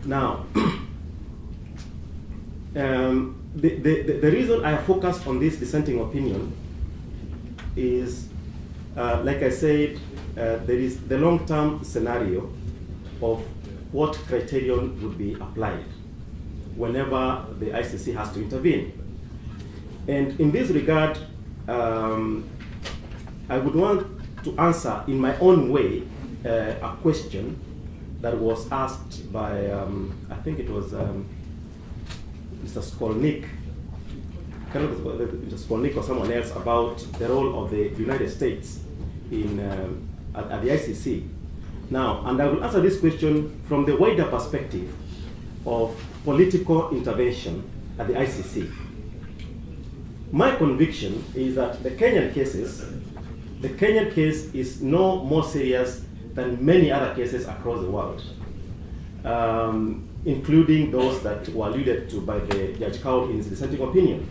Now, the reason I focus on this dissenting opinion is, like I said, there is the long-term scenario of what criterion would be applied whenever the ICC has to intervene. And in this regard, I would want to answer in my own way a question that was asked by, I think it was Mr. Skolnick, Mr. Skolnick or someone else, about the role of the United States in, at the ICC. Now, and I will answer this question from the wider perspective of political intervention at the ICC. My conviction is that the Kenyan case is no more serious than many other cases across the world, including those that were alluded to by the Judge Cowell in his dissenting opinion.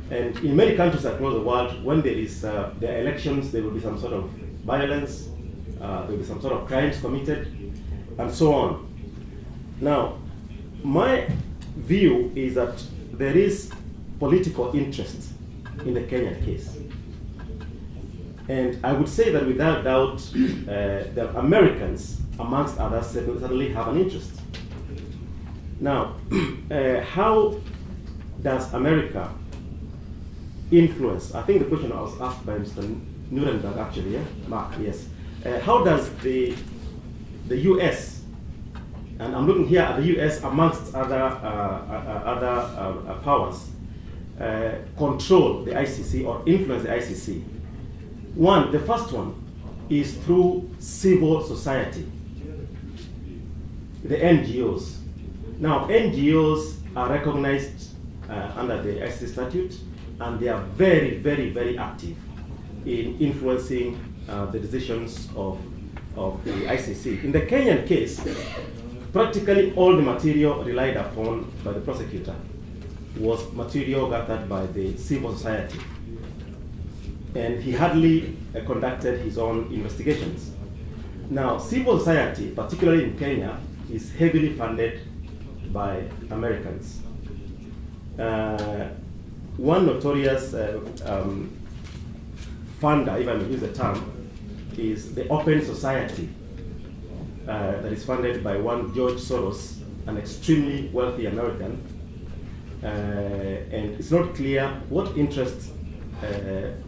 And in many countries across the world, when there is there are elections, there will be some sort of violence, there will be some sort of crimes committed, and so on. Now, my view is that there is political interest in the Kenyan case. And I would say that without doubt, the Americans, amongst others, certainly have an interest. Now, how does America influence? I think the question was asked by Mr. Nuremberg, actually, yeah? Mark, yes. How does the US, and I'm looking here at the US amongst other powers, control the ICC or influence the ICC? One, the first one is through civil society, the NGOs. Now, NGOs are recognized under the ICC statute, and they are very, very, very active in influencing the decisions of the ICC. In the Kenyan case, practically all the material relied upon by the prosecutor was material gathered by the civil society. And he hardly conducted his own investigations. Now, civil society, particularly in Kenya, is heavily funded by Americans. One notorious funder, if I may use the term, is the Open Society that is funded by one George Soros, an extremely wealthy American. And it's not clear what interest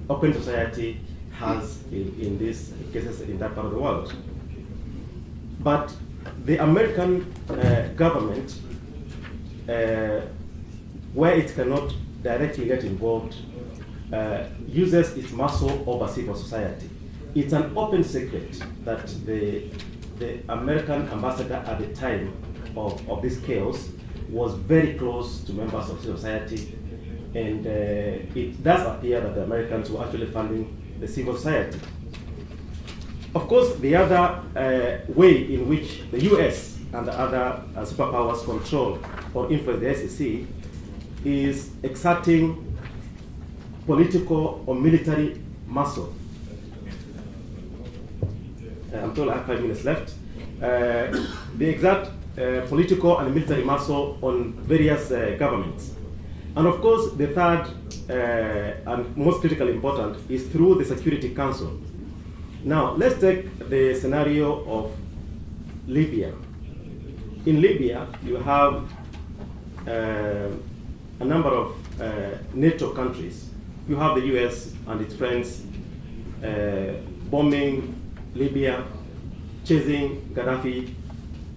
Open Society has in these cases in that part of the world. But the American government, where it cannot directly get involved, uses its muscle over civil society. It's an open secret that the American ambassador at the time of this chaos was very close to members of civil society, and it does appear that the Americans were actually funding the civil society. Of course, the other way in which the US and the other superpowers control or influence the ICC is exerting political or military muscle. I'm told I have 5 minutes left. They exert political and military muscle on various governments. And of course, the third and most critically important is through the Security Council. Now, let's take the scenario of Libya. In Libya, you have a number of NATO countries. You have the US and its friends bombing Libya, chasing Gaddafi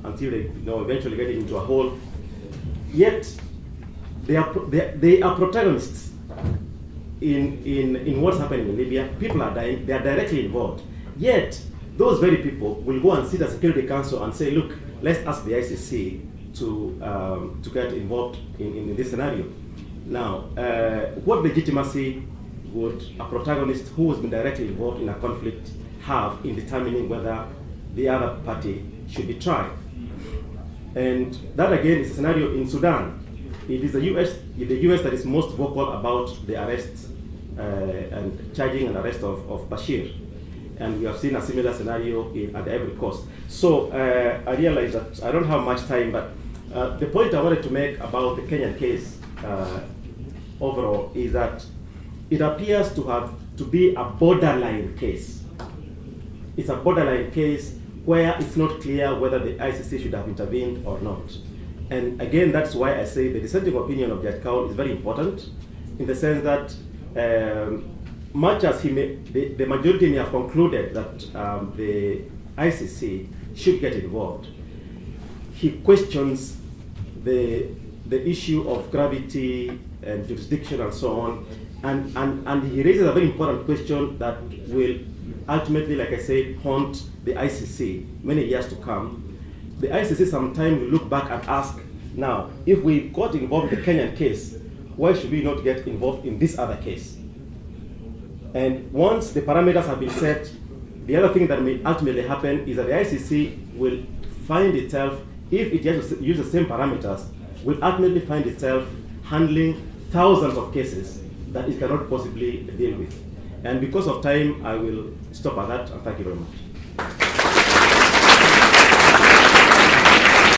until they eventually get into a hole. Yet, they are protagonists in what's happening in Libya. People are dying, they are directly involved. Yet, those very people will go and sit at Security Council and say, look, let's ask the ICC to get involved in this scenario. Now, what legitimacy would a protagonist who has been directly involved in a conflict have in determining whether the other party should be tried? And that again is a scenario in Sudan. It is the US that is most vocal about the arrest and charging an arrest of Bashir. And we have seen a similar scenario at the Ivory Coast. So I realize that I don't have much time, but The point I wanted to make about the Kenyan case overall is that it appears to be a borderline case. It's a borderline case where it's not clear whether the ICC should have intervened or not. And again, that's why I say the dissenting opinion of Judge Kaul is very important, in the sense that much as the majority may have concluded that the ICC should get involved, he questions the issue of gravity and jurisdiction and so on, and he raises a very important question that will ultimately, like I said, haunt the ICC many years to come. The ICC sometimes will look back and ask, now, if we got involved in the Kenyan case, why should we not get involved in this other case? And once the parameters have been set, the other thing that may ultimately happen is that the ICC will find itself, if it has to use the same parameters, will ultimately find itself handling thousands of cases that it cannot possibly deal with. And because of time, I will stop at that, and thank you very much.